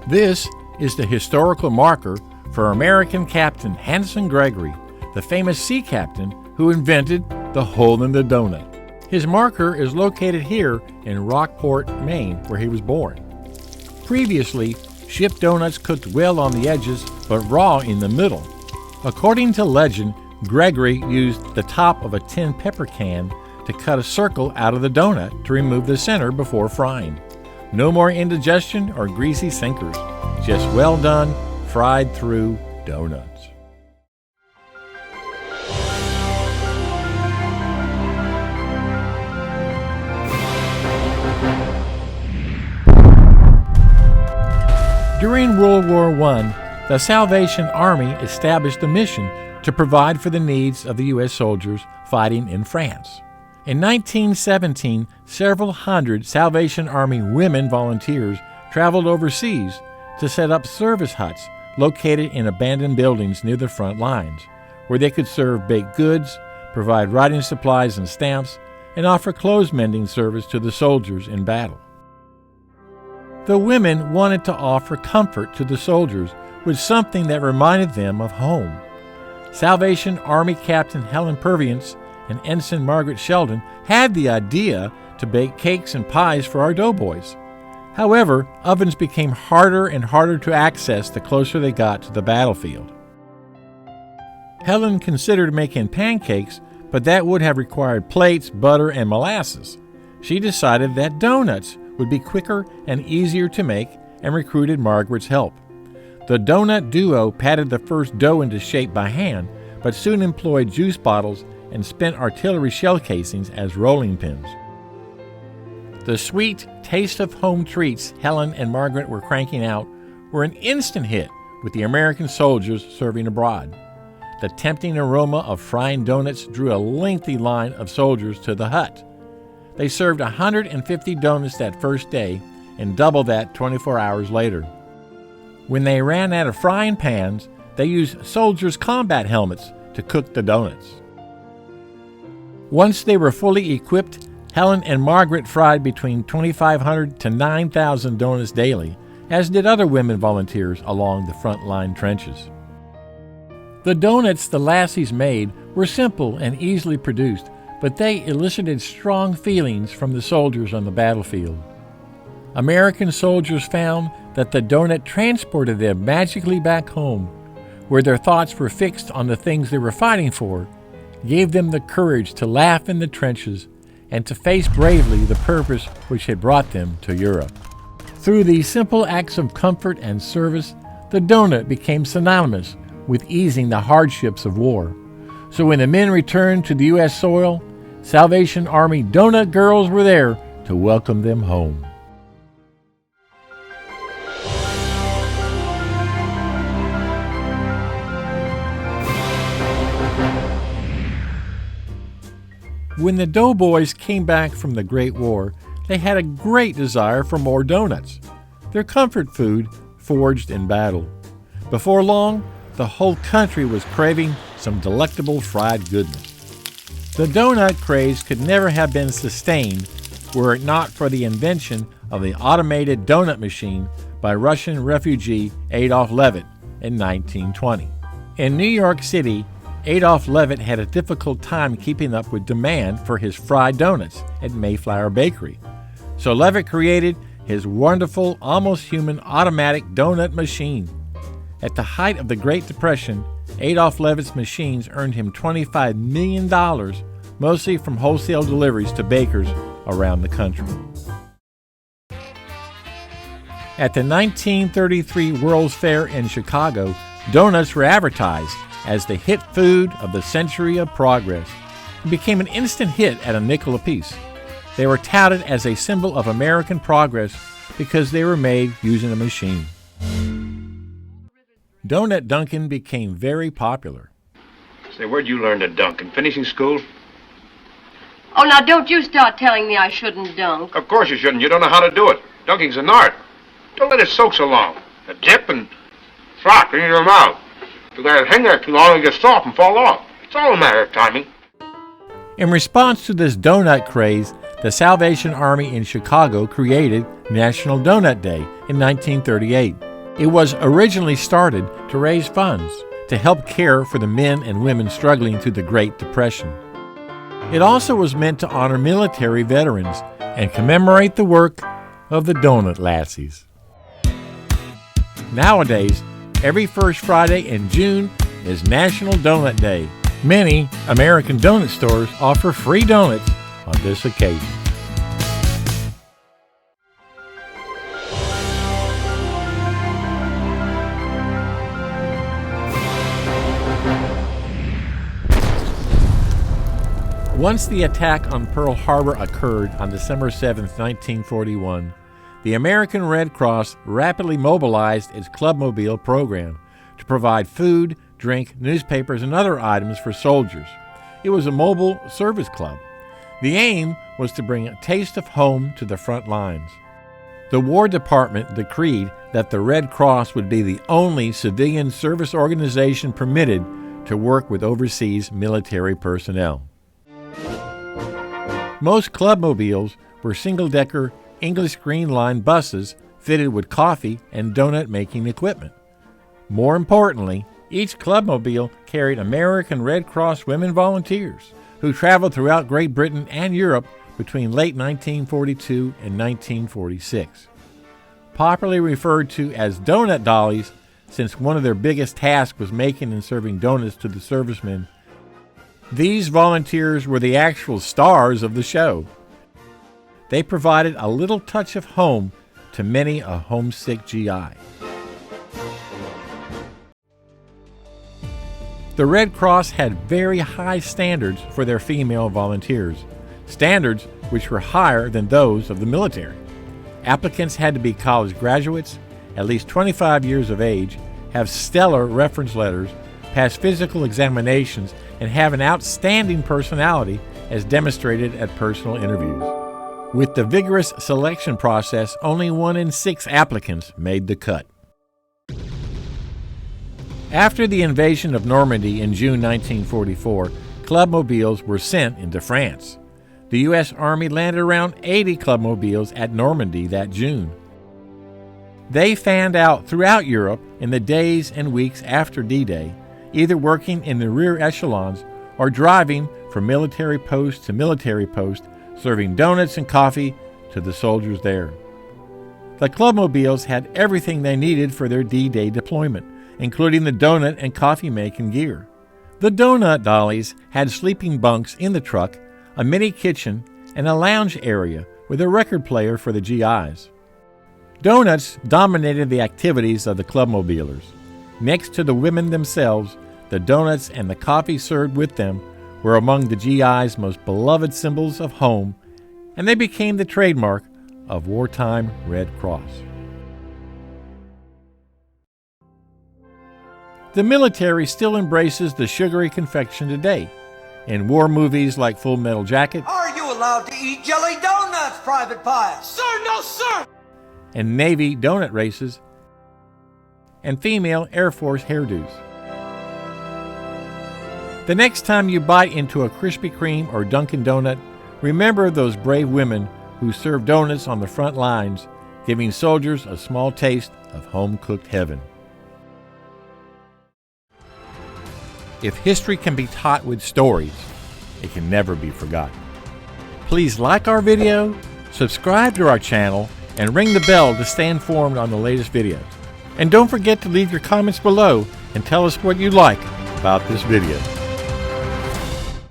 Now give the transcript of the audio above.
This is the historical marker for American Captain Hanson Gregory, the famous sea captain who invented the hole in the donut. His marker is located here in Rockport, Maine, where he was born. Previously, shipped donuts cooked well on the edges but raw in the middle. According to legend, Gregory used the top of a tin pepper can to cut a circle out of the donut to remove the center before frying. No more indigestion or greasy sinkers, just well done, fried through donuts. During World War I, the Salvation Army established a mission to provide for the needs of the U.S. soldiers fighting in France. In 1917, several hundred Salvation Army women volunteers traveled overseas to set up service huts located in abandoned buildings near the front lines, where they could serve baked goods, provide writing supplies and stamps, and offer clothes mending service to the soldiers in battle. The women wanted to offer comfort to the soldiers with something that reminded them of home. Salvation Army Captain Helen Purviance and Ensign Margaret Sheldon had the idea to bake cakes and pies for our doughboys. However, ovens became harder and harder to access the closer they got to the battlefield. Helen considered making pancakes, but that would have required plates, butter, and molasses. She decided that donuts would be quicker and easier to make and recruited Margaret's help. The donut duo patted the first dough into shape by hand, but soon employed juice bottles and spent artillery shell casings as rolling pins. The sweet taste of home treats Helen and Margaret were cranking out were an instant hit with the American soldiers serving abroad. The tempting aroma of frying donuts drew a lengthy line of soldiers to the hut. They served 150 donuts that first day and double that 24 hours later. When they ran out of frying pans, they used soldiers' combat helmets to cook the donuts. Once they were fully equipped, Helen and Margaret fried between 2,500 to 9,000 donuts daily, as did other women volunteers along the front line trenches. The donuts the Lassies made were simple and easily produced, but they elicited strong feelings from the soldiers on the battlefield. American soldiers found that the donut transported them magically back home, where their thoughts were fixed on the things they were fighting for, gave them the courage to laugh in the trenches and to face bravely the purpose which had brought them to Europe. Through these simple acts of comfort and service, the donut became synonymous with easing the hardships of war. So when the men returned to the U.S. soil, Salvation Army donut girls were there to welcome them home. When the Doughboys came back from the Great War, they had a great desire for more donuts, their comfort food forged in battle. Before long, the whole country was craving some delectable fried goodness. The donut craze could never have been sustained were it not for the invention of the automated donut machine by Russian refugee Adolf Levitt in 1920. In New York City, Adolf Levitt had a difficult time keeping up with demand for his fried donuts at Mayflower Bakery. So Levitt created his wonderful, almost human automatic donut machine. At the height of the Great Depression, Adolf Levitt's machines earned him $25 million, mostly from wholesale deliveries to bakers around the country. At the 1933 World's Fair in Chicago, donuts were advertised as the hit food of the century of progress. It became an instant hit at a nickel apiece. They were touted as a symbol of American progress because they were made using a machine. Donut dunking became very popular. Say, where'd you learn to dunk? In finishing school? Oh, now don't you start telling me I shouldn't dunk. Of course you shouldn't. You don't know how to do it. Dunking's an art. Don't let it soak so long. A dip and flop in your mouth. You let it hang there too long and get soft and fall off. It's all a matter of timing. In response to this donut craze, the Salvation Army in Chicago created National Donut Day in 1938. It was originally started to raise funds to help care for the men and women struggling through the Great Depression. It also was meant to honor military veterans and commemorate the work of the Doughnut Lassies. Nowadays, every first Friday in June is National Donut Day. Many American donut stores offer free donuts on this occasion. Once the attack on Pearl Harbor occurred on December 7, 1941, the American Red Cross rapidly mobilized its Clubmobile program to provide food, drink, newspapers, and other items for soldiers. It was a mobile service club. The aim was to bring a taste of home to the front lines. The War Department decreed that the Red Cross would be the only civilian service organization permitted to work with overseas military personnel. Most Clubmobiles were single-decker English Green Line buses fitted with coffee and donut-making equipment. More importantly, each Clubmobile carried American Red Cross women volunteers who traveled throughout Great Britain and Europe between late 1942 and 1946. Popularly referred to as Donut Dollies, since one of their biggest tasks was making and serving donuts to the servicemen, these volunteers were the actual stars of the show. They provided a little touch of home to many a homesick GI. The Red Cross had very high standards for their female volunteers, standards which were higher than those of the military. Applicants had to be college graduates, at least 25 years of age, have stellar reference letters, pass physical examinations, and have an outstanding personality as demonstrated at personal interviews. With the vigorous selection process, only 1 in 6 applicants made the cut. After the invasion of Normandy in June 1944, Clubmobiles were sent into France. The U.S. Army landed around 80 Clubmobiles at Normandy that June. They fanned out throughout Europe in the days and weeks after D-Day, either working in the rear echelons or driving from military post to military post, serving donuts and coffee to the soldiers there. The Clubmobiles had everything they needed for their D-Day deployment, including the donut and coffee-making gear. The Donut Dollies had sleeping bunks in the truck, a mini kitchen, and a lounge area with a record player for the GIs. Donuts dominated the activities of the Clubmobilers. Next to the women themselves, the donuts and the coffee served with them were among the GI's most beloved symbols of home, and they became the trademark of wartime Red Cross. The military still embraces the sugary confection today. In war movies like Full Metal Jacket, "Are you allowed to eat jelly donuts, Private Pius?" "Sir, no, sir!" and Navy donut races, and female Air Force hairdos. The next time you bite into a Krispy Kreme or Dunkin' Donut, remember those brave women who served donuts on the front lines, giving soldiers a small taste of home-cooked heaven. If history can be taught with stories, it can never be forgotten. Please like our video, subscribe to our channel, and ring the bell to stay informed on the latest videos. And don't forget to leave your comments below and tell us what you like about this video.